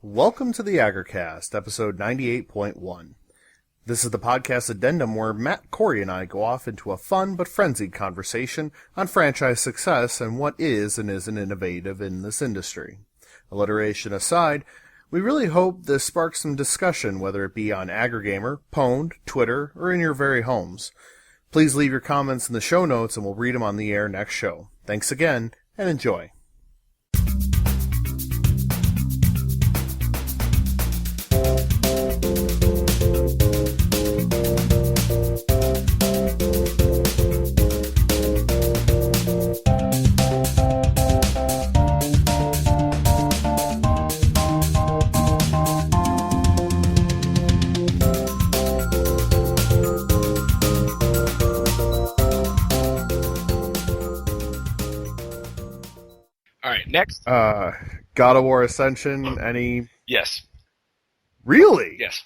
Welcome to the AggroCast, episode 98.1. This is the podcast addendum where Matt, Corey, and I go off into a fun but frenzied conversation on franchise success and what is and isn't innovative in this industry. Alliteration aside, we really hope this sparks some discussion, whether it be on AggroGamer, Pwned, Twitter, or in your very homes. Please leave your comments in the show notes and we'll read them on the air next show. Thanks again, and enjoy. Next. God of War Ascension, any... Yes. Really? Yes.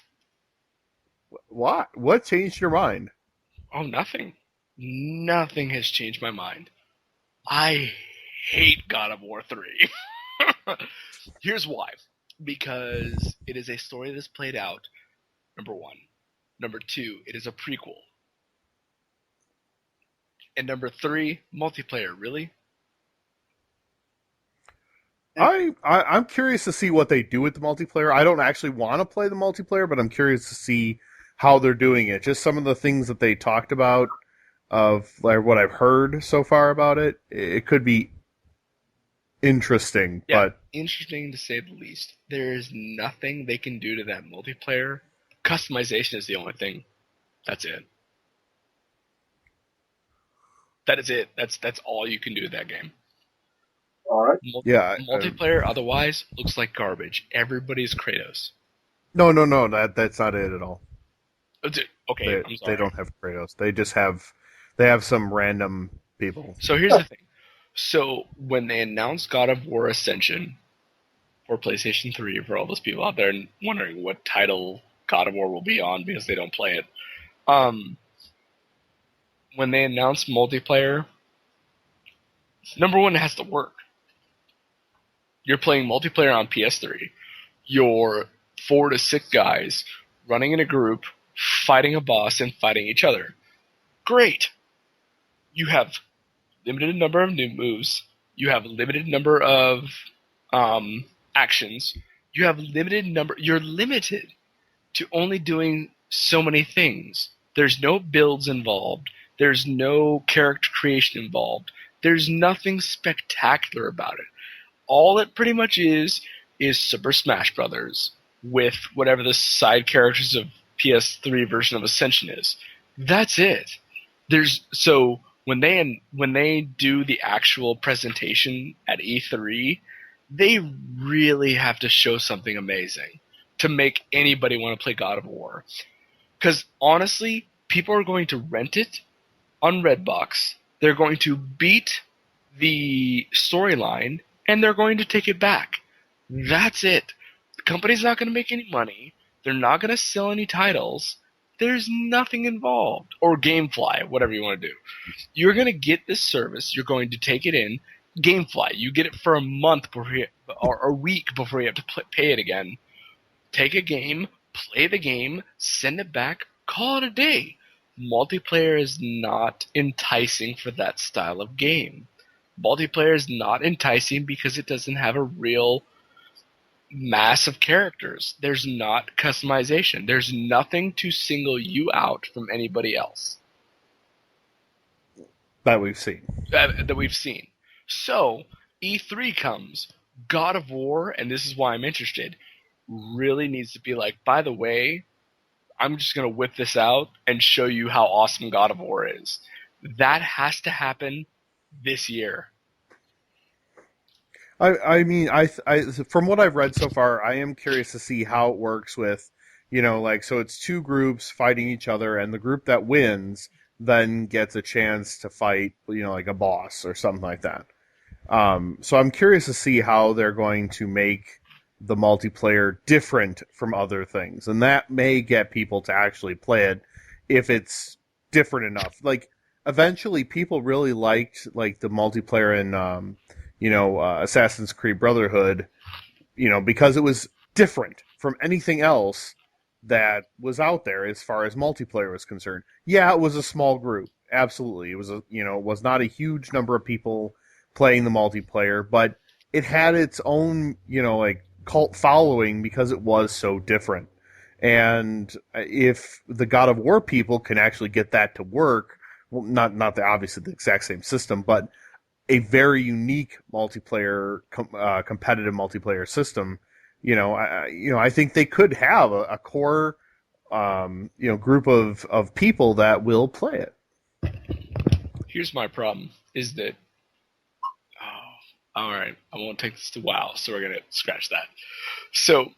What? What changed your mind? Oh, nothing. Nothing has changed my mind. I hate God of War 3. Here's why. Because it is a story that's played out, number one. Number two, it is a prequel. And number three, multiplayer. Really? I'm curious to see what they do with the multiplayer. I don't actually want to play the multiplayer, but I'm curious to see how they're doing it. Just some of the things that they talked about of like what I've heard so far about it. It could be interesting, yeah, but interesting to say the least. There is nothing they can do to that multiplayer. Customization is the only thing. That's it. That is it. That's all you can do to that game. All right. Multiplayer otherwise looks like garbage. Everybody's Kratos. No, that's not it at all. Okay, I'm sorry. They don't have Kratos. They have some random people. So here's the thing. So when they announced God of War Ascension for PlayStation 3, for all those people out there wondering what title God of War will be on because they don't play it, when they announced multiplayer, number one, it has to work. You're playing multiplayer on PS3. You're 4 to 6 guys running in a group, fighting a boss, and fighting each other. Great. You have limited number of new moves. You have limited number of actions. You have limited number. You're limited to only doing so many things. There's no builds involved. There's no character creation involved. There's nothing spectacular about it. All it pretty much is Super Smash Brothers with whatever the side characters of PS3 version of Ascension is. That's it. So when they do the actual presentation at E3, they really have to show something amazing to make anybody want to play God of War. Because honestly, people are going to rent it on Redbox. They're going to beat the storyline, and they're going to take it back. That's it. The company's not going to make any money. They're not going to sell any titles. There's nothing involved. Or Gamefly, whatever you want to do. You're going to get this service. You're going to take it in. Gamefly, you get it for a month or a week before you have to pay it again. Take a game, play the game, send it back, call it a day. Multiplayer is not enticing for that style of game. Multiplayer is not enticing because it doesn't have a real mass of characters. There's not customization. There's nothing to single you out from anybody else. That we've seen. That we've seen. So, E3 comes. God of War, and this is why I'm interested, really needs to be like, by the way, I'm just going to whip this out and show you how awesome God of War is. That has to happen this year. I mean, I from what I've read so far, I am curious to see how it works with, so it's two groups fighting each other, and the group that wins then gets a chance to fight, like a boss or something like that. So I'm curious to see how they're going to make the multiplayer different from other things, and that may get people to actually play it if it's different enough. Like, eventually people really liked the multiplayer in Assassin's Creed Brotherhood, because it was different from anything else that was out there as far as multiplayer was concerned. Yeah, it was a small group. Absolutely. It was it was not a huge number of people playing the multiplayer, but it had its own, like cult following because it was so different. And if the God of War people can actually get that to work, well, not obviously the exact same system, but a very unique multiplayer, competitive multiplayer system, I think they could have a core, group of people that will play it. Here's my problem: is that all right, I won't take this to WoW, so we're gonna scratch that. So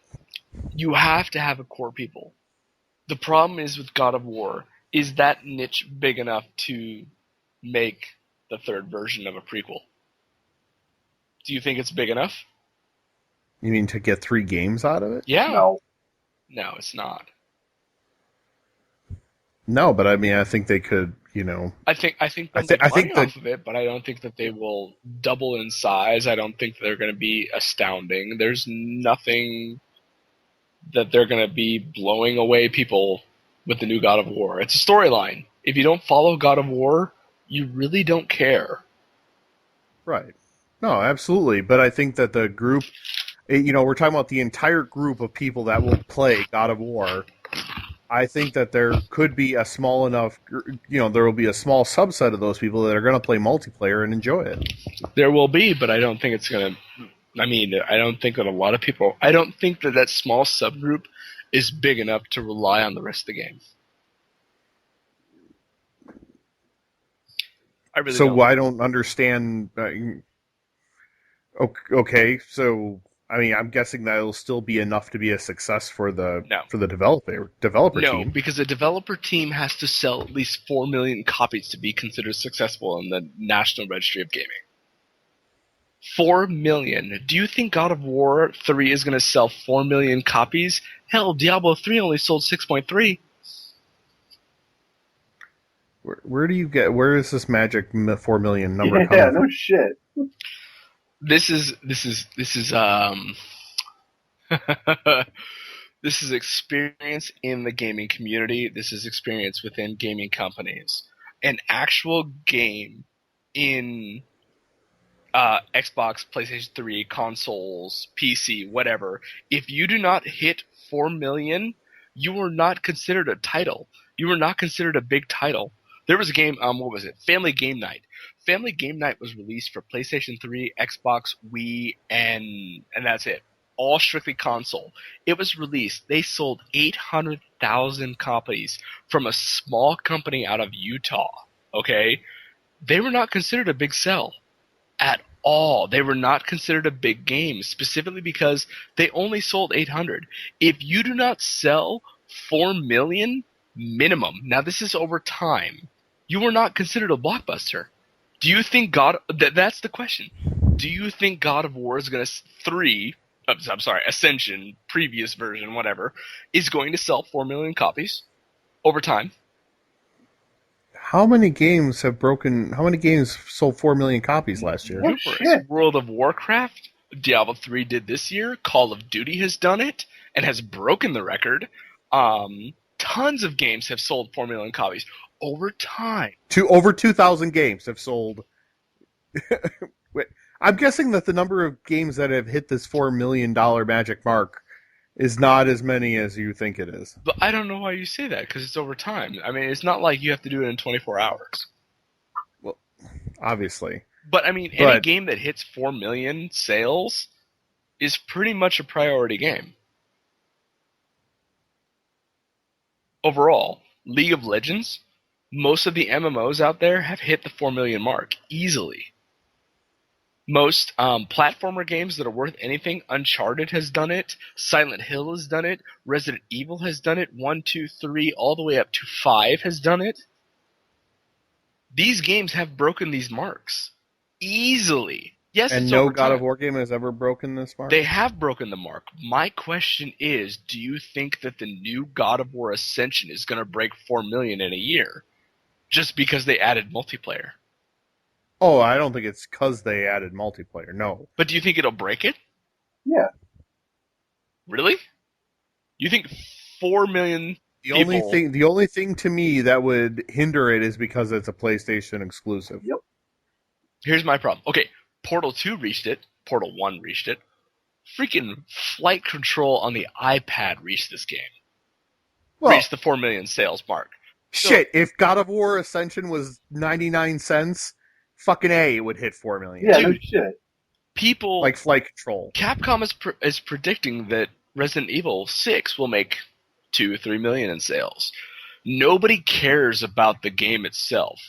you have to have a core people. The problem is with God of War, is that niche big enough to make the third version of a prequel? Do you think it's big enough? You mean to get 3 games out of it? Yeah. No. No, it's not. No, but I mean, I think they could, I think they'll make money off of it, but I don't think that they will double in size. I don't think they're going to be astounding. There's nothing that they're going to be blowing away people with the new God of War. It's a storyline. If you don't follow God of War, you really don't care. Right. No, absolutely. But I think that the group, we're talking about the entire group of people that will play God of War. I think that there could be a small enough, there will be a small subset of those people that are going to play multiplayer and enjoy it. There will be, but I don't think it's going to. I mean, I don't think that a lot of people. I don't think that small subgroup is big enough to rely on the rest of the game. I really so don't. I don't understand. Okay, so I mean, I'm guessing that it'll still be enough to be a success for the developer team. No, because a developer team has to sell at least 4 million copies to be considered successful in the National Registry of Gaming. 4 million. Do you think God of War 3 is going to sell 4 million copies? Hell, Diablo 3 only sold 6.3. Where is this magic 4 million number coming Yeah, from? no shit. This is this is experience in the gaming community. This is experience within gaming companies. An actual game in Xbox, PlayStation 3, consoles, PC, whatever. If you do not hit 4 million, you are not considered a title. You are not considered a big title. There was a game, what was it? Family Game Night. Family Game Night was released for PlayStation 3, Xbox, Wii, and that's it. All strictly console. It was released. They sold 800,000 copies from a small company out of Utah. Okay? They were not considered a big sell at all. They were not considered a big game, specifically because they only sold 800. If you do not sell 4 million minimum, now this is over time, you are not considered a blockbuster. Do you think that's the question. Do you think God of War is going to Ascension, previous version, whatever, is going to sell 4 million copies over time? How many games sold 4 million copies last year? Oh, shit. World of Warcraft, Diablo 3 did this year. Call of Duty has done it and has broken the record. Tons of games have sold 4 million copies over time. Over 2,000 games have sold. Wait, I'm guessing that the number of games that have hit this $4 million magic mark is not as many as you think it is. But I don't know why you say that, because it's over time. I mean, it's not like you have to do it in 24 hours. Well, obviously. But, I mean, any game that hits 4 million sales is pretty much a priority game. Overall, League of Legends, most of the MMOs out there have hit the 4 million mark easily. Most platformer games that are worth anything, Uncharted has done it, Silent Hill has done it, Resident Evil has done it, 1, 2, 3, all the way up to 5 has done it. These games have broken these marks easily. Yes, and no God of War game has ever broken this mark? They have broken the mark. My question is, do you think that the new God of War Ascension is going to break 4 million in a year just because they added multiplayer? Oh, I don't think it's because they added multiplayer, no. But do you think it'll break it? Yeah. Really? You think 4 million The people... only thing to me that would hinder it is because it's a PlayStation exclusive. Yep. Here's my problem. Okay, Portal 2 reached it. Portal 1 reached it. Freaking Flight Control on the iPad reached this game. Well, Reached the 4 million sales mark. shit, if God of War Ascension was 99 cents, fucking A, it would hit 4 million. Yeah, no Dude. shit. People... Like Flight Control. Capcom is predicting that Resident Evil 6 will make 2-3 million in sales. Nobody cares about the game itself.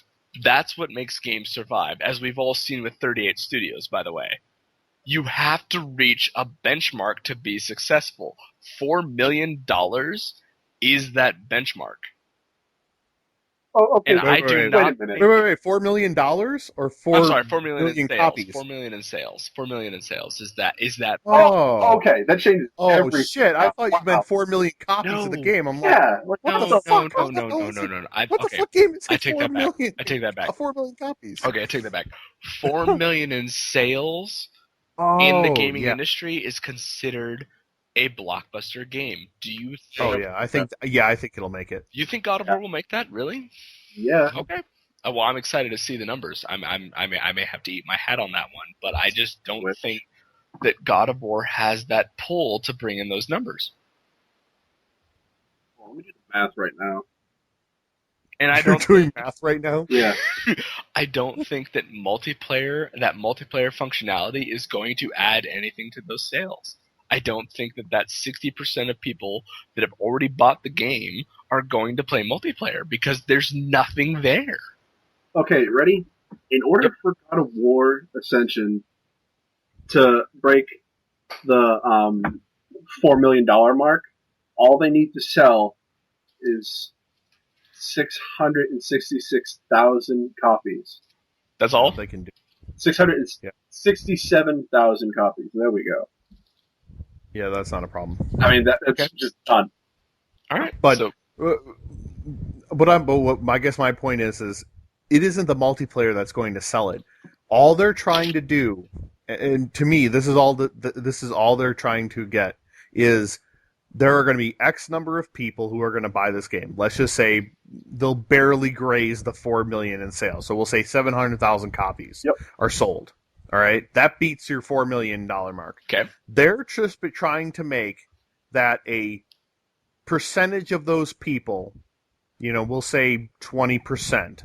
That's what makes games survive, as we've all seen with 38 Studios, by the way. You have to reach a benchmark to be successful. $4 million is that benchmark. Oh, okay. And I do wait, not... Wait a minute. Wait, $4 million or 4 I'm sorry, 4 million in sales. copies? 4 million in sales. 4 million in sales. Is that... Oh, Okay, that changes everything. shit! I thought you Wow. meant 4 million copies of the No. game. I'm like, Yeah. what No, the fuck? no. What the Okay, fuck game is I take 4 that back. million? I take that back. 4 million copies. Okay, I take that back. 4 million in sales Oh, in the gaming yeah. industry is considered a blockbuster game. Do you think... Oh yeah, I think it'll make it. You think God of War will make that? Really? Yeah. Okay. Well, I'm excited to see the numbers. I may have to eat my hat on that one, but I just don't think that God of War has that pull to bring in those numbers. Well, let me do the math right now. And I You're don't doing math right now. Yeah. I don't think that multiplayer functionality is going to add anything to those sales. I don't think that 60% of people that have already bought the game are going to play multiplayer because there's nothing there. Okay, ready? In order for God of War Ascension to break the $4 million mark, all they need to sell is 666,000 copies. That's all? They can do. 667,000 copies. There we go. Yeah, that's not a problem. I mean, that's just done. All right. But So, I guess my point is it isn't the multiplayer that's going to sell it. All they're trying to do, and to me, this is all they're trying to get is there are going to be X number of people who are going to buy this game. Let's just say they'll barely graze the 4 million in sales. So we'll say 700,000 copies are sold. All right, that beats your $4 million mark. okay. They're just trying to make that a percentage of those people, we'll say 20%.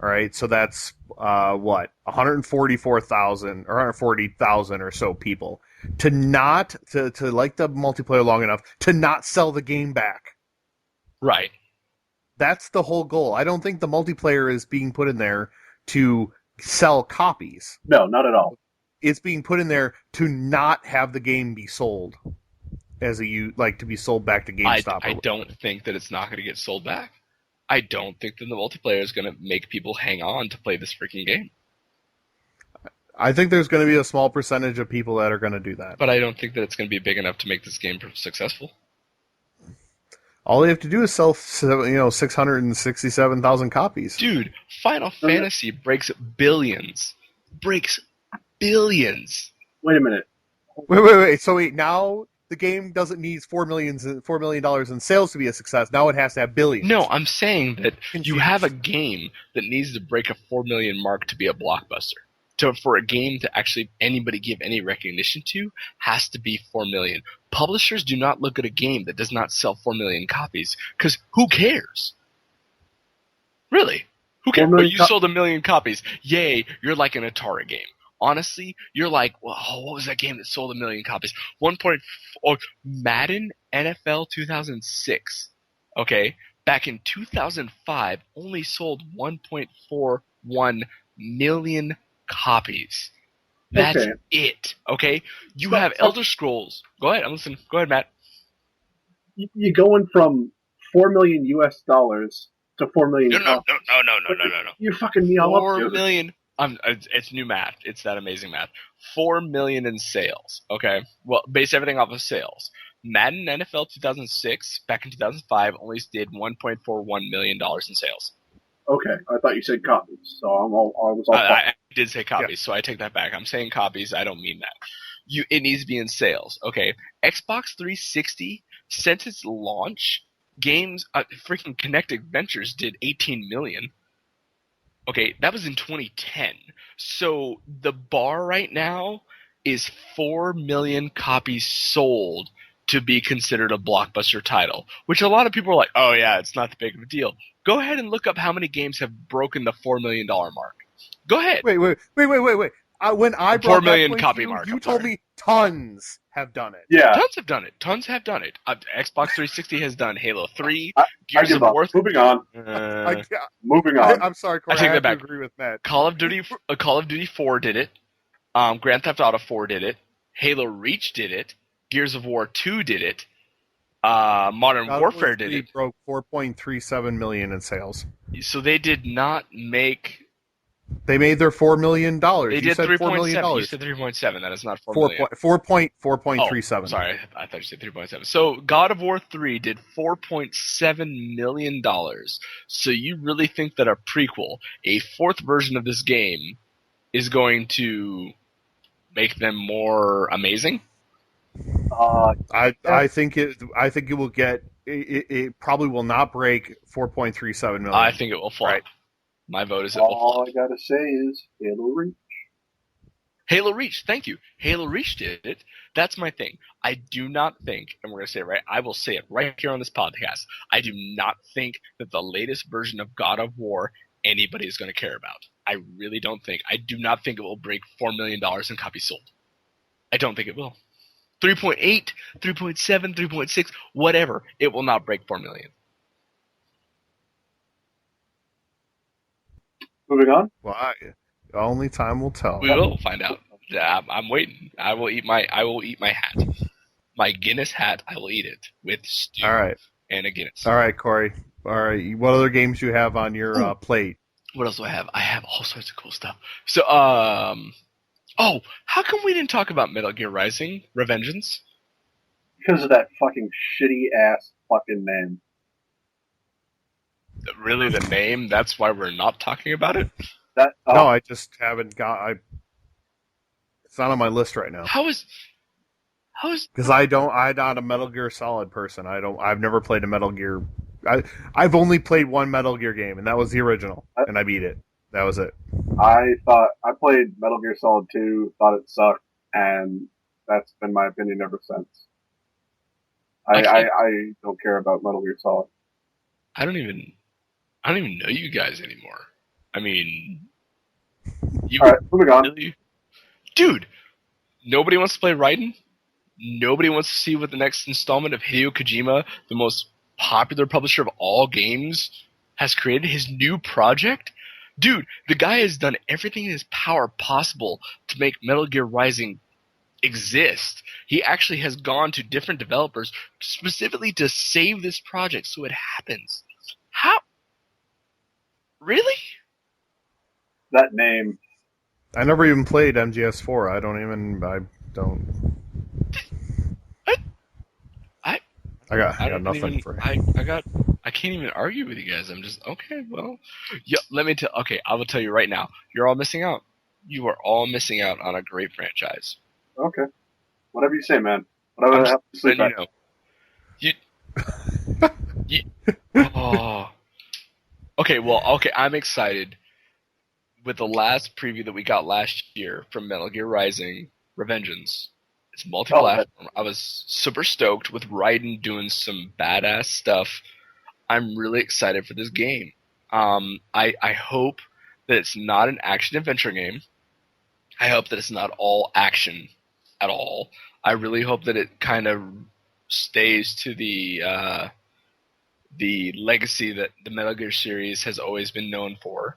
All right, so that's 144,000 or 140,000 or so people to like the multiplayer long enough to not sell the game back. Right. That's the whole goal. I don't think the multiplayer is being put in there to sell copies. No, not at all. It's being put in there to not have the game be sold to be sold back to GameStop. I don't think that it's not going to get sold back. I don't think that the multiplayer is going to make people hang on to play this freaking game. I think there's going to be a small percentage of people that are going to do that. But I don't think that it's going to be big enough to make this game successful. All they have to do is sell, 667,000 copies. Dude, Final Fantasy breaks billions. Breaks billions. Wait a minute. Wait. So now the game doesn't need $4 million in sales to be a success. Now it has to have billions. No, I'm saying that you have a game that needs to break a 4 million mark to be a blockbuster. For a game to actually anybody give any recognition to, has to be 4 million. Publishers do not look at a game that does not sell 4 million copies, because who cares? Really? Who cares? But you sold 1 million copies. Yay, you're like an Atari game. Honestly, you're like, well, what was that game that sold 1 million copies? Madden NFL 2006. Okay? Back in 2005, only sold 1.41 million copies. That's it. Okay? You have Elder Scrolls. Go ahead, I'm listening. Go ahead, Matt. You're going from $4 million US dollars to 4 million. No. You're fucking me all up. 4 million. It's new math. It's that amazing math. 4 million in sales. Okay? Well, base everything off of sales. Madden NFL 2006, back in 2005, only did $1.41 million in sales. Okay, I thought you said copies, so I was all. I did say copies, so I take that back. I'm saying copies. I don't mean that. it needs to be in sales. Okay, Xbox 360 since its launch, games freaking Kinect Adventures did 18 million. Okay, that was in 2010. So the bar right now is 4 million copies sold to be considered a blockbuster title, which a lot of people are like, oh yeah, it's not that big of a deal. Go ahead and look up how many games have broken the $4 million mark. Go ahead. Wait. When I 4 brought that million point copy to you, mark. you I'm told sorry. me tons have done it. Yeah. Tons have done it. Tons have done it. Xbox 360 has done Halo 3, I Gears give of up. War. Moving on. I, On. I'm sorry, Corey. I take I that have to back. agree with Matt. Call of Duty 4 did it. Grand Theft Auto 4 did it. Halo Reach did it. Gears of War 2 did it. Modern Warfare did it. Broke 4.37 million in sales. So they did not make. They made their $4 million. They you did said $4 million. You said 3.7. That is not 4 4 million. 4.37. Oh, sorry, I thought you said 3.7. So God of War 3 did $4.7 million. So you really think that a prequel, a fourth version of this game, is going to make them more amazing? I think it will get. It probably will not break 4.37 million. I think it will flop. Right. My vote is it will flop. All I gotta say is Halo Reach. Halo Reach, thank you. Halo Reach did it. That's my thing. I do not think, and we're going to say it right, I will say it right here on this podcast, I do not think that the latest version of God of War anybody is going to care about. I really don't think. I do not think it will break $4 million in copies sold. I don't think it will. 3.8, 3.7, 3.6, whatever. It will not break 4 million. Moving on. Well, only time will tell. We will find out. I'm waiting. I will eat my hat. My Guinness hat, I will eat it with stew. All right. And a Guinness. All right, Corey. All right. What other games do you have on your plate? What else do I have? I have all sorts of cool stuff. So, how come we didn't talk about Metal Gear Rising: Revengeance? Because of that fucking shitty ass fucking name. Really, the name? That's why we're not talking about it? No, I just haven't got. It's not on my list right now. How is? Because I'm not a Metal Gear Solid person. I've never played a Metal Gear. I've only played one Metal Gear game, and that was the original, and I beat it. That was it. I played Metal Gear Solid 2, thought it sucked, and that's been my opinion ever since. I don't care about Metal Gear Solid. I don't even know you guys anymore. I mean, all right, moving on. Really, dude, nobody wants to play Raiden. Nobody wants to see what the next installment of Hideo Kojima, the most popular publisher of all games, has created. His new project. Dude, the guy has done everything in his power possible to make Metal Gear Rising exist. He actually has gone to different developers specifically to save this project so it happens. How? Really? That name. I never even played MGS4. I don't. I got nothing for you. I can't even argue with you guys. I'm just okay. Well, yeah. I will tell you right now. You're all missing out. You are all missing out on a great franchise. Okay. Whatever you say, man. Whatever I have to sleep at. Oh. Okay. Well. Okay. I'm excited. With the last preview that we got last year from Metal Gear Rising: Revengeance. It's multi-platform. I was super stoked with Raiden doing some badass stuff. I'm really excited for this game. I hope that it's not an action-adventure game. I hope that it's not all action at all. I really hope that it kind of stays to the legacy that the Metal Gear series has always been known for.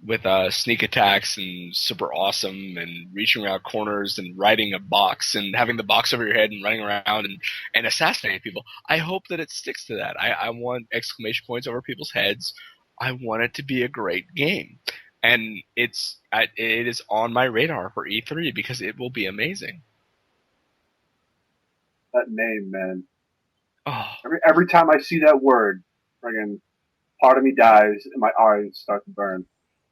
With sneak attacks and super awesome and reaching around corners and riding a box and having the box over your head and running around and assassinating people. I hope that it sticks to that. I want exclamation points over people's heads. I want it to be a great game. And it is on my radar for E3 because it will be amazing. That name, man. Oh. Every time I see that word, friggin' part of me dies and my eyes start to burn.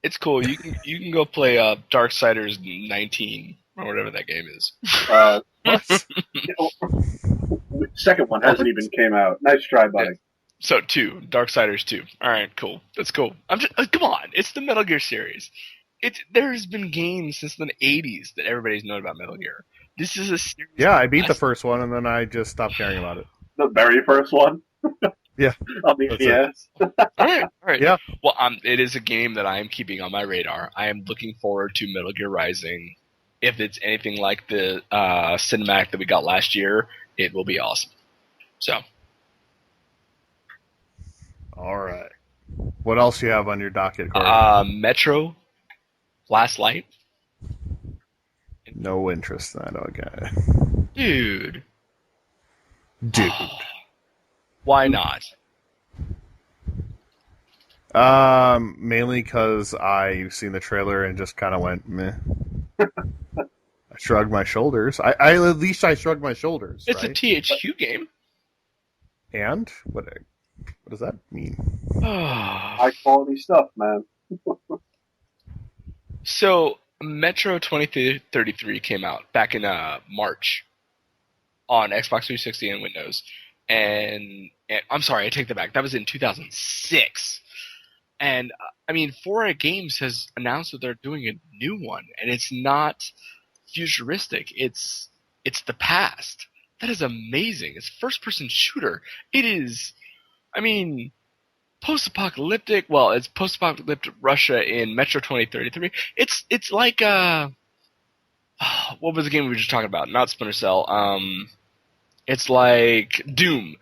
It's cool. You can go play Darksiders 19 or whatever that game is. What? Second one hasn't even came out. Nice try, buddy. So 2, Darksiders 2. All right, cool. That's cool. I'm just come on, it's the Metal Gear series. There's been games since the 80s that everybody's known about Metal Gear. This is a series. Yeah, I beat the first one and then I just stopped caring about it. The very first one. Yeah. On the NES. All right. Yeah. Well, it is a game that I am keeping on my radar. I am looking forward to Metal Gear Rising. If it's anything like the cinematic that we got last year, it will be awesome. So. All right. What else do you have on your docket, Corey? Metro, Last Light. No interest in that, okay. Dude. Why not? Mainly because I've seen the trailer and just kind of went meh. I shrugged my shoulders. I at least I shrugged my shoulders. It's right? a THQ game. And what does that mean? High quality stuff, man. So Metro 2033 came out back in March on Xbox 360 and Windows. And I'm sorry, I take that back. That was in 2006. And, 4A Games has announced that they're doing a new one. And it's not futuristic. It's the past. That is amazing. It's a first-person shooter. It is, post-apocalyptic. Well, it's post-apocalyptic Russia in Metro 2033. It's like, what was the game we were just talking about? Not Splinter Cell. It's like Doom.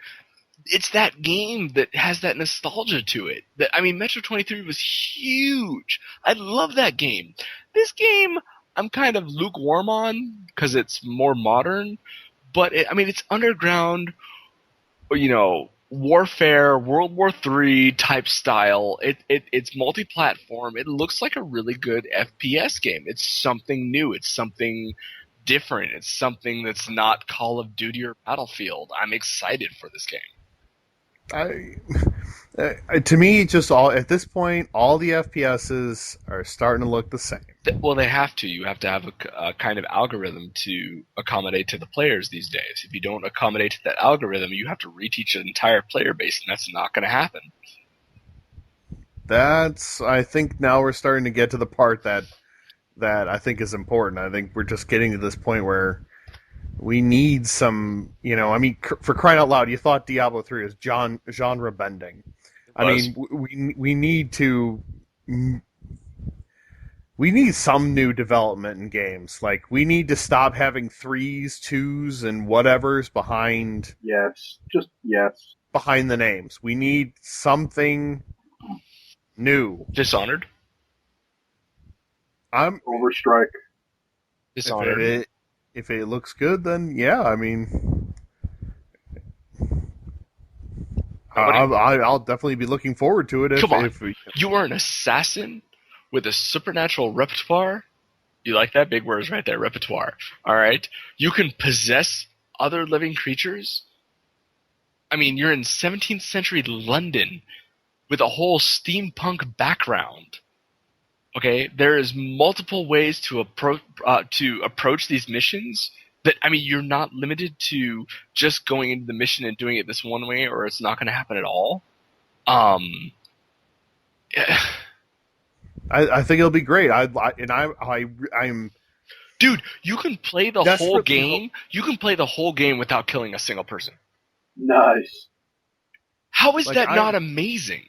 It's that game that has that nostalgia to it. Metro 23 was huge. I love that game. This game, I'm kind of lukewarm on because it's more modern. But it's underground, warfare, World War III type style. It's multi-platform. It looks like a really good FPS game. It's something new. It's something different. It's something that's not Call of Duty or Battlefield. I'm excited for this game. To me, just at this point, all the FPSs are starting to look the same. Well, they have to. You have to have a kind of algorithm to accommodate to the players these days. If you don't accommodate to that algorithm, you have to reteach an entire player base, and that's not going to happen. I think now we're starting to get to the part that I think is important. I think we're just getting to this point where we need some, for crying out loud, you thought Diablo 3 was genre bending. We need some new development in games. Like, we need to stop having 3s, 2s, and whatevers behind. Yes. Behind the names. We need something new. Dishonored? Overstrike. Dishonored. If it looks good, then yeah, I'll definitely be looking forward to it. Come on. You are an assassin with a supernatural repertoire. You like that? Big words right there, repertoire. All right? You can possess other living creatures. You're in 17th century London with a whole steampunk background. Okay, there is multiple ways to approach these missions. That you're not limited to just going into the mission and doing it this one way, or it's not going to happen at all. I think it'll be great. I'm. Dude, you can play the whole game. You can play the whole game without killing a single person. Nice. How is that not amazing?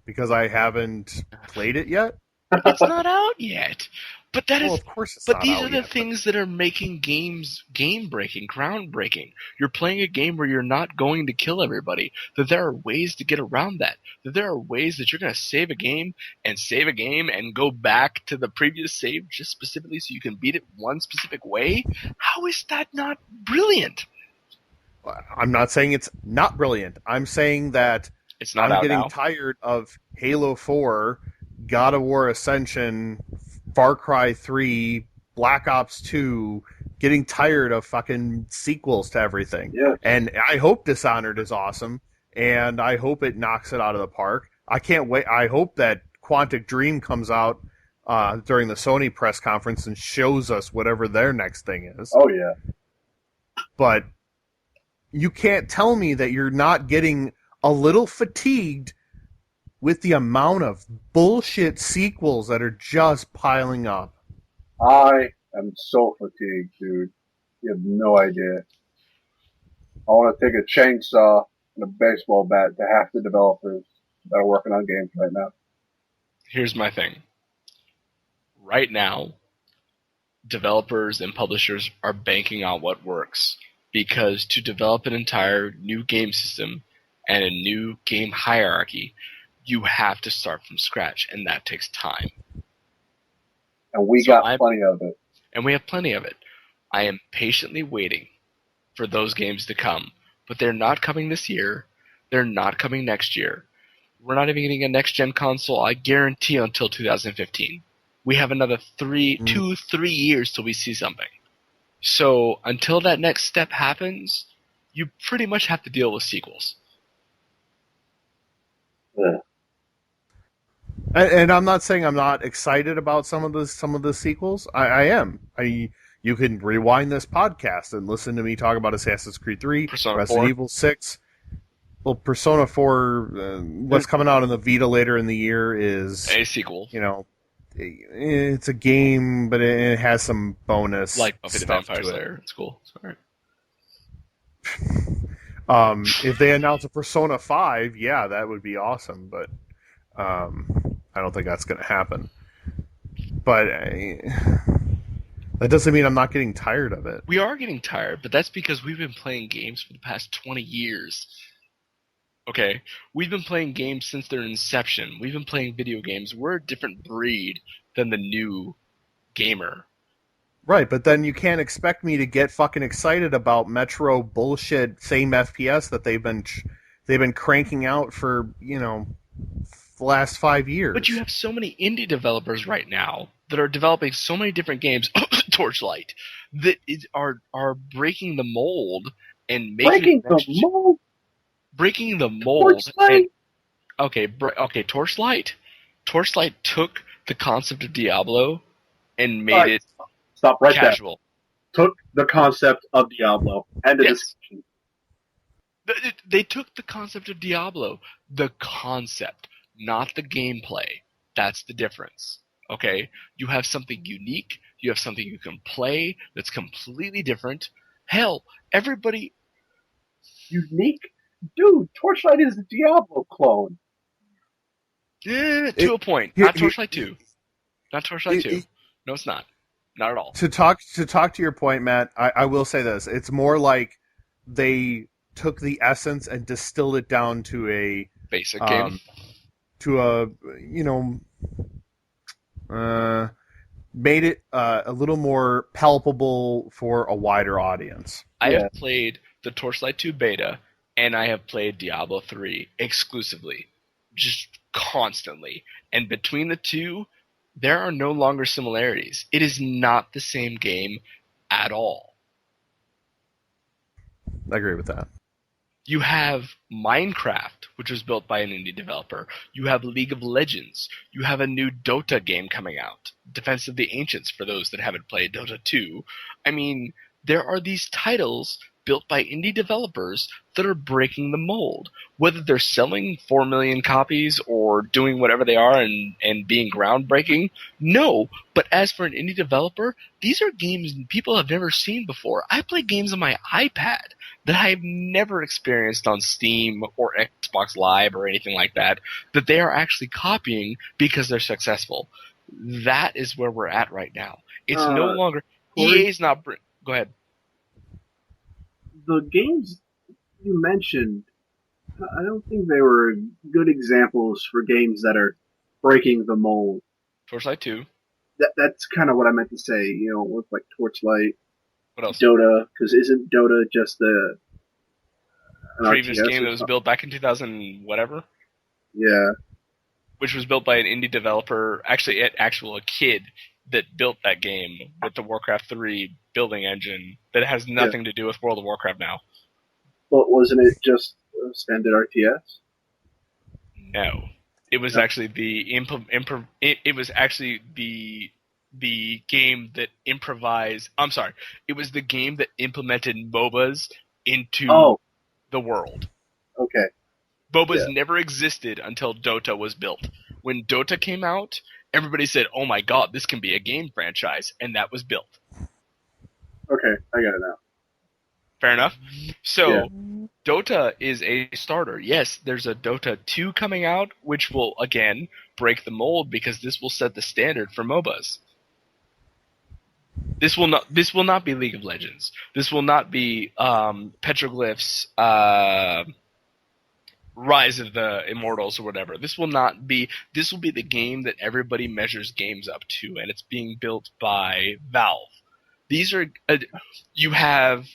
Because I haven't played it yet? It's not out yet. But of course it's but not these out are the yet, things that are making games game-breaking, groundbreaking. You're playing a game where you're not going to kill everybody. That there are ways to get around that. That there are ways that you're going to save a game and go back to the previous save just specifically so you can beat it one specific way. How is that not brilliant? I'm not saying it's not brilliant. I'm saying that it's not I'm getting tired of Halo 4, God of War Ascension, Far Cry 3, Black Ops 2, getting tired of fucking sequels to everything. Yeah. And I hope Dishonored is awesome, and I hope it knocks it out of the park. I can't wait. I hope that Quantic Dream comes out during the Sony press conference and shows us whatever their next thing is. Oh yeah. But you can't tell me that you're not getting a little fatigued with the amount of bullshit sequels that are just piling up. I am so fatigued, dude. You have no idea. I want to take a chainsaw and a baseball bat to half the developers that are working on games right now. Here's my thing. Right now, developers and publishers are banking on what works, because to develop an entire new game system and a new game hierarchy, you have to start from scratch, and that takes time. And we got plenty of it. And we have plenty of it. I am patiently waiting for those games to come, but they're not coming this year. They're not coming next year. We're not even getting a next-gen console, I guarantee, until 2015. We have another 2-3 years till we see something. So until that next step happens, you pretty much have to deal with sequels. Yeah. And I'm not saying I'm not excited about some of the sequels. I am. You can rewind this podcast and listen to me talk about Assassin's Creed 3, Persona Resident 4. Evil 6. Well, Persona 4, what's coming out in the Vita later in the year is a sequel. You know, it's a game, but it has some bonus like Buffy the stuff Vampire to it. Slayer. It's cool. Sorry. If they announce a Persona 5, yeah, that would be awesome, but I don't think that's going to happen. But that doesn't mean I'm not getting tired of it. We are getting tired, but that's because we've been playing games for the past 20 years. Okay? We've been playing games since their inception. We've been playing video games. We're a different breed than the new gamer. Right, but then you can't expect me to get fucking excited about Metro bullshit, same FPS that they've been cranking out for, the last 5 years. But you have so many indie developers right now that are developing so many different games, Torchlight, that are breaking the mold and making breaking the mold. Torchlight? Okay, Torchlight. Torchlight took the concept of Diablo and made it Stop right casual. There. Took the concept of Diablo and the discussion. They took the concept of Diablo, the concept, not the gameplay. That's the difference. Okay? You have something unique. You have something you can play that's completely different. Hell, everybody... Unique? Dude, Torchlight is a Diablo clone. To a point. Not Torchlight 2. Not Torchlight 2. No, it's not. Not at all. To talk to your point, Matt, I will say this. It's more like they took the essence and distilled it down to a... basic game. To made it a little more palpable for a wider audience. I have played the Torchlight 2 beta, and I have played Diablo 3 exclusively. Just constantly. And between the two, there are no longer similarities. It is not the same game at all. I agree with that. You have Minecraft, which was built by an indie developer. You have League of Legends. You have a new Dota game coming out. Defense of the Ancients, for those that haven't played Dota 2. I mean, there are these titles built by indie developers that are breaking the mold. Whether they're selling 4 million copies or doing whatever they are and being groundbreaking, no. But as for an indie developer, these are games people have never seen before. I play games on my iPad that I've never experienced on Steam or Xbox Live or anything like that they are actually copying because they're successful. That is where we're at right now. It's no longer... EA's not... Go ahead. The games you mentioned, I don't think they were good examples for games that are breaking the mold. Torchlight 2. That's kind of what I meant to say, with like Torchlight. What else? Dota, because isn't Dota just the previous game that was built back in 2000 whatever? Yeah. Which was built by an indie developer, actually a kid that built that game with the Warcraft 3 building engine that has nothing to do with World of Warcraft now. But wasn't it just standard RTS? No. It was actually it was actually the game that improvised. I'm sorry. It was the game that implemented MOBAs into the world. Okay. MOBAs never existed until Dota was built. When Dota came out, everybody said, "Oh my god, this can be a game franchise," and that was built. Okay, I got it now. Fair enough. So, Dota is a starter. Yes, there's a Dota 2 coming out, which will, again, break the mold because this will set the standard for MOBAs. This will not be League of Legends. This will not be Petroglyph's Rise of the Immortals or whatever. This will be the game that everybody measures games up to, and it's being built by Valve. These are you have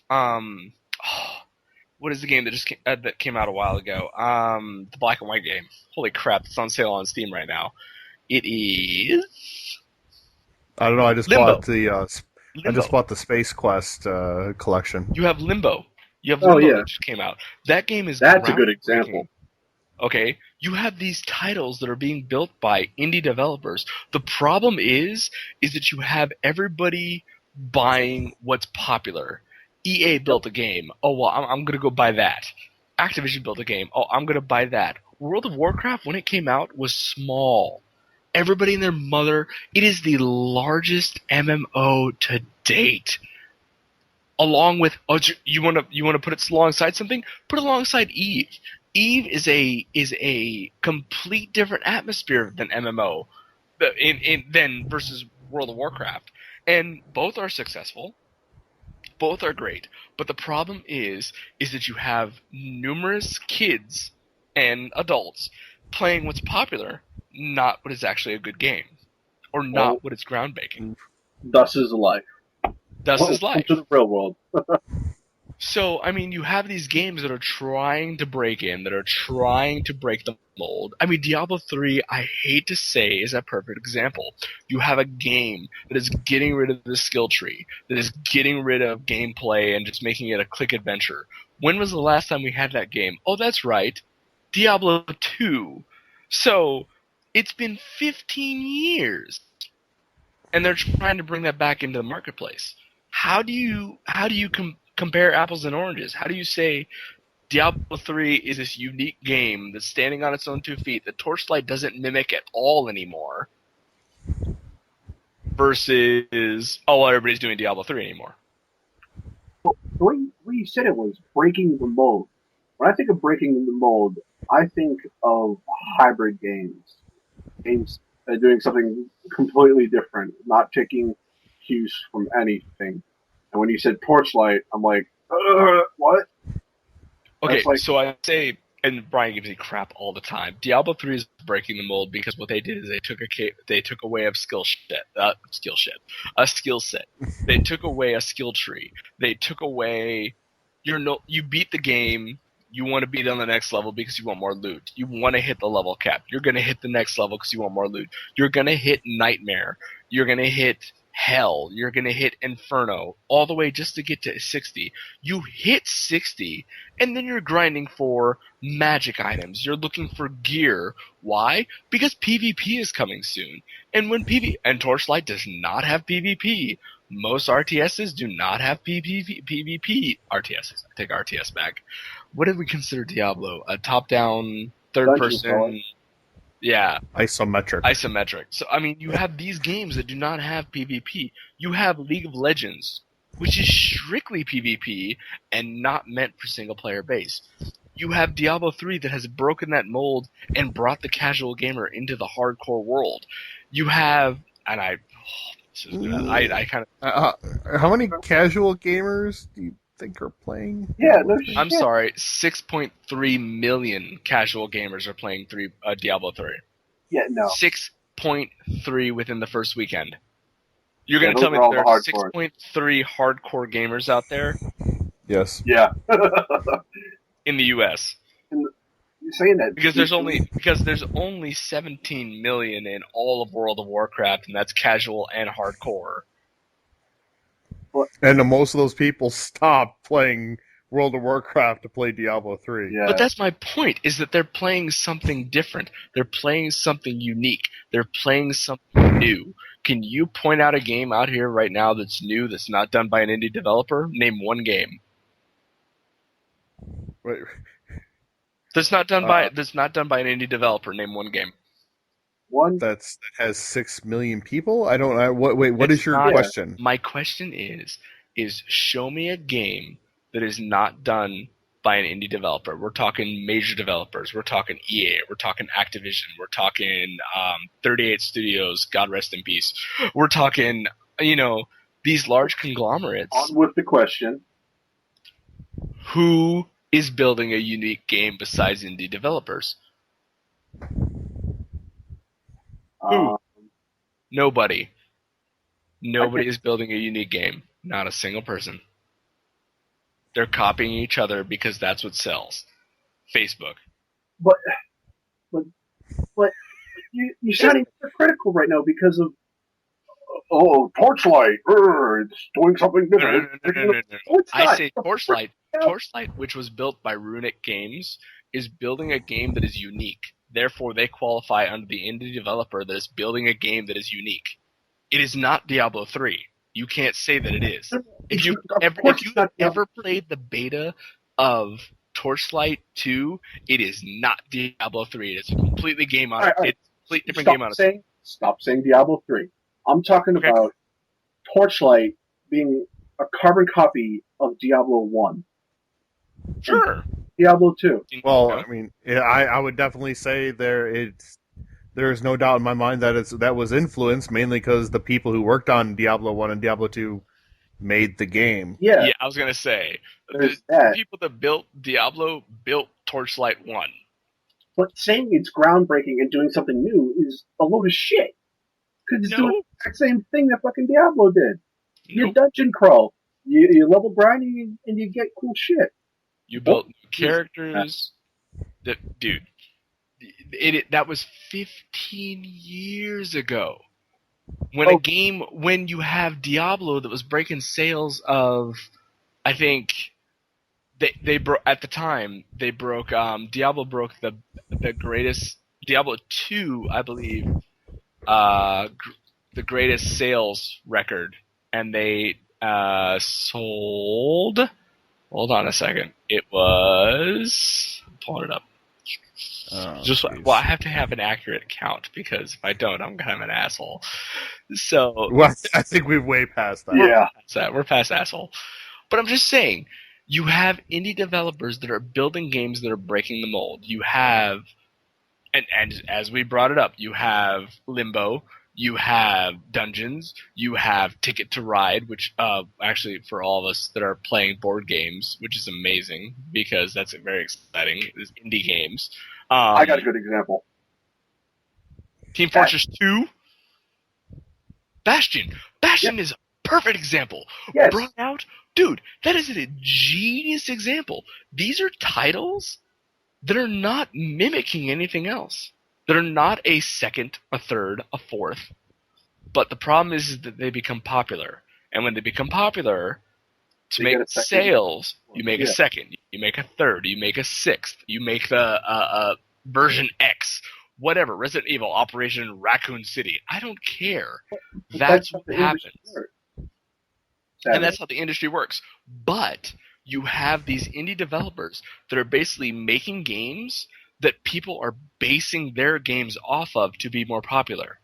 what is the game that just came out a while ago? The black and white game. Holy crap! It's on sale on Steam right now. It is. I don't know. I just Limbo. bought the Space Quest collection. You have Limbo. That just came out. That game is. That's a good example. Okay, you have these titles that are being built by indie developers. The problem is that you have everybody buying what's popular. EA built a game. Oh, well, I'm going to go buy that. Activision built a game. Oh, I'm going to buy that. World of Warcraft, when it came out, was small. Everybody and their mother. It is the largest MMO to date. Along with, you want to put it alongside something? Put it alongside Eve. Eve is a complete different atmosphere than MMO, than versus World of Warcraft. And both are successful. Both are great. But the problem is that you have numerous kids and adults playing what's popular, not what is actually a good game. Or not what is groundbreaking. Thus is life. Thus is life. To the real world. So, I mean, you have these games that are trying to break in, that are trying to break the mold. I mean, Diablo 3, I hate to say, is a perfect example. You have a game that is getting rid of the skill tree, that is getting rid of gameplay and just making it a click adventure. When was the last time we had that game? Oh, that's right. Diablo 2. So, it's been 15 years. And they're trying to bring that back into the marketplace. How do you compare apples and oranges? How do you say Diablo 3 is this unique game that's standing on its own 2 feet that Torchlight doesn't mimic at all anymore versus, everybody's doing Diablo 3 anymore? Well, the way you said it was breaking the mold. When I think of breaking the mold, I think of hybrid games. Games that are doing something completely different, not taking cues from anything. And when you said Torchlight, I'm like, what? Okay, so I say, and Brian gives me crap all the time. Diablo 3 is breaking the mold because what they did is they took away a skill set. They took away a skill tree. They took away you beat the game. You want to beat on the next level because you want more loot. You want to hit the level cap. You're going to hit the next level because you want more loot. You're going to hit Nightmare. You're going to hit Hell. You're going to hit Inferno all the way just to get to 60. You hit 60, and then you're grinding for magic items. You're looking for gear. Why? Because PvP is coming soon. And and Torchlight does not have PvP. Most RTSs do not have PvP. RTSs. I take RTS back. What did we consider Diablo? A top-down, third-person... Yeah. Isometric. So, I mean, you have these games that do not have PvP. You have League of Legends, which is strictly PvP and not meant for single-player base. You have Diablo 3 that has broken that mold and brought the casual gamer into the hardcore world. You have... And I kind of... how many casual gamers do you think are playing? Yeah, no shit. I'm sorry, 6.3 million casual gamers are playing Diablo 3. Yeah, no. 6.3 within the first weekend. You're going to tell me that there are 6.3 hardcore gamers out there? Yes. Yeah. In the U.S. You're saying that because there's only 17 million in all of World of Warcraft, and that's casual and hardcore. And most of those people stop playing World of Warcraft to play Diablo 3. Yeah. But that's my point, is that they're playing something different. They're playing something unique. They're playing something new. Can you point out a game out here right now that's new, that's not done by an indie developer? Name one game. Wait, That's not done by an indie developer. Name one game. One. that has 6 million people? I don't know. What It's is your not- question? My question is show me a game that is not done by an indie developer. We're talking major developers. We're talking EA. We're talking Activision. We're talking 38 Studios. God rest in peace. We're talking, these large conglomerates. On with the question. Who is building a unique game besides indie developers? Uh, Nobody. Nobody is building a unique game. Not a single person. They're copying each other because that's what sells. Facebook. but you're sounding critical right now because of Torchlight. It's doing something different. No. Oh, it's I not. say Torchlight. Torchlight, which was built by Runic Games, is building a game that is unique. Therefore, they qualify under the indie developer that is building a game that is unique. It is not Diablo 3. You can't say that it is. If you've ever played the beta of Torchlight 2, it is not Diablo 3. It's a completely game on it. All right. It's a completely different game on it. Stop saying Diablo 3. I'm talking about Torchlight being a carbon copy of Diablo 1. Sure. Diablo 2. Well, I mean, I would definitely say there is no doubt in my mind that was influenced mainly because the people who worked on Diablo 1 and Diablo 2 made the game. Yeah, I was going to say, there's the that. people that built Diablo built Torchlight 1. But saying it's groundbreaking and doing something new is a load of shit. Because it's doing the exact same thing that fucking Diablo did. You dungeon crawl. You level grind and you get cool shit. You built new characters. Dude, that was 15 years ago. When you have Diablo that was breaking sales of, I think, they broke at the time. They broke Diablo broke the greatest Diablo 2, I believe, the greatest sales record, and they sold. Hold on a second. It was. I'm pulling it up. I have to have an accurate count because if I don't, I'm kind of an asshole. So, well, I think we've way past that. Yeah, we're past asshole. But I'm just saying, you have indie developers that are building games that are breaking the mold. You have, and as we brought it up, you have Limbo. You have Dungeons, you have Ticket to Ride, which actually for all of us that are playing board games, which is amazing because that's very exciting, is indie games. I got a good example. Team Fortress 2, Bastion. Bastion is a perfect example. Yes. Brought out, dude, that is a genius example. These are titles that are not mimicking anything else. That are not a second, a third, a fourth. But the problem is that they become popular. And when they become popular, to make sales, you make a second, you make a third, you make a sixth, you make the version X, whatever, Resident Evil, Operation Raccoon City. I don't care. That's what happens. And that's how the industry works. But you have these indie developers that are basically making games that people are basing their games off of to be more popular.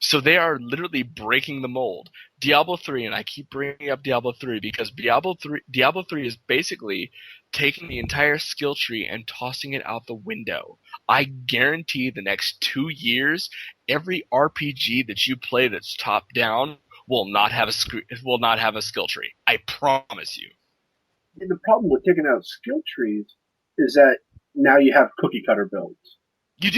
So they are literally breaking the mold. Diablo 3, and I keep bringing up Diablo 3 because Diablo 3 is basically taking the entire skill tree and tossing it out the window. I guarantee the next 2 years, every RPG that you play that's top down will not have a skill tree. I promise you. And the problem with taking out skill trees is that now you have cookie cutter builds. You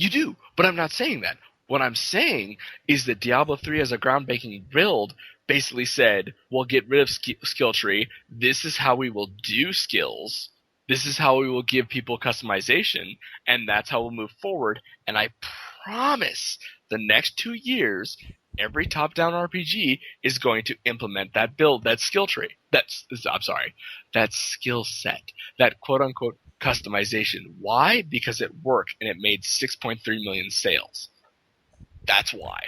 do. But I'm not saying that. What I'm saying is that Diablo 3 as a groundbreaking build basically said, we'll get rid of skill tree. This is how we will do skills. This is how we will give people customization. And that's how we'll move forward. And I promise the next 2 years, every top-down RPG is going to implement that build, that skill tree. That skill set, that quote-unquote customization. Why? Because it worked and it made 6.3 million sales. That's why.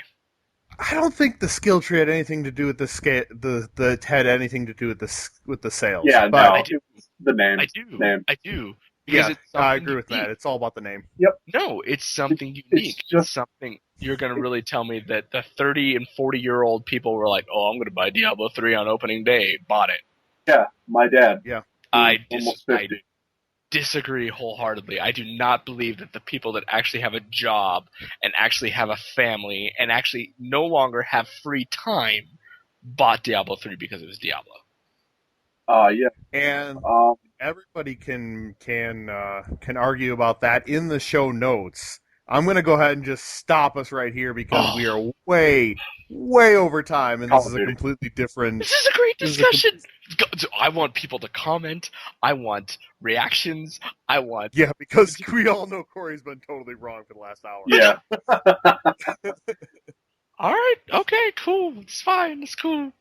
I don't think the skill tree had anything to do with the scale. The had anything to do with the sales. Yeah, but no, I do. it was the name. I do. Because yeah, it's I something agree with unique. that. It's all about the name. No, it's something It's unique. just- It's something you're going to really tell me that the 30 and 40-year-old people were like, "Oh, I'm going to buy Diablo 3 on opening day." Bought it. Yeah, my dad. Yeah. I Almost 50. disagree wholeheartedly. I do not believe that the people that actually have a job and actually have a family and actually no longer have free time bought Diablo 3 because it was Diablo. Yeah. And Um, everybody can argue about that in the show notes. I'm going to go ahead and just stop us right here because we are way over time, and Call this of is a Duty. completely different. This is a great This is a discussion. I want people to comment. I want reactions. I want. Yeah, because we all know Corey's been totally wrong for the last hour. Yeah. All right. Okay. Cool. It's fine. It's cool.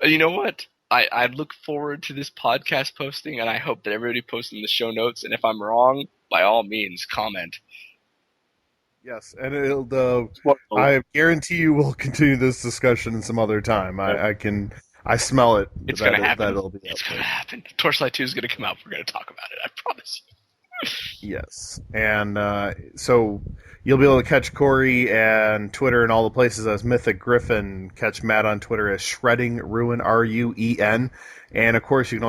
You know what? I look forward to this podcast posting, and I hope that everybody posts in the show notes. And if I'm wrong, by all means, comment. Yes, and Spoiler. I guarantee you we'll continue this discussion some other time. I smell it. It's going to happen. That'll be It's going to happen. Torchlight 2 is going to come out. We're going to talk about it. I promise you. Yes, and so you'll be able to catch Corey and Twitter and all the places as Mythic Griffin. Catch Matt on Twitter as Shredding Ruin RUEN, and of course you can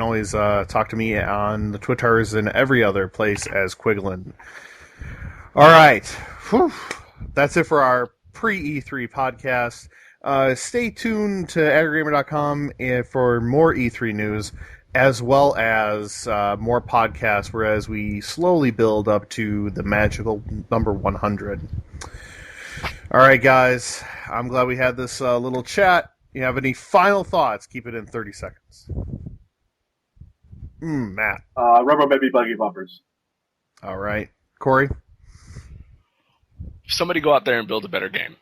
always talk to me on the Twitters and every other place as Quiglin. All right, whew. That's it for our pre-E3 podcast. Stay tuned to AggroGamer.com for more E3 news, as well as more podcasts, whereas we slowly build up to the magical number 100. All right, guys, I'm glad we had this little chat. You have any final thoughts? Keep it in 30 seconds. Matt. Rubber baby buggy bumpers. All right. Corey? Somebody go out there and build a better game.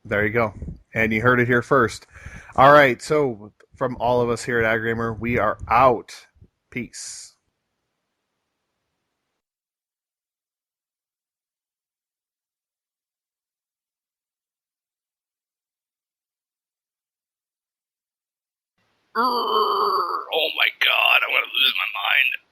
There you go. And you heard it here first. All right, so from all of us here at AggroGamer, we are out. Peace. Oh my god, I want to lose my mind.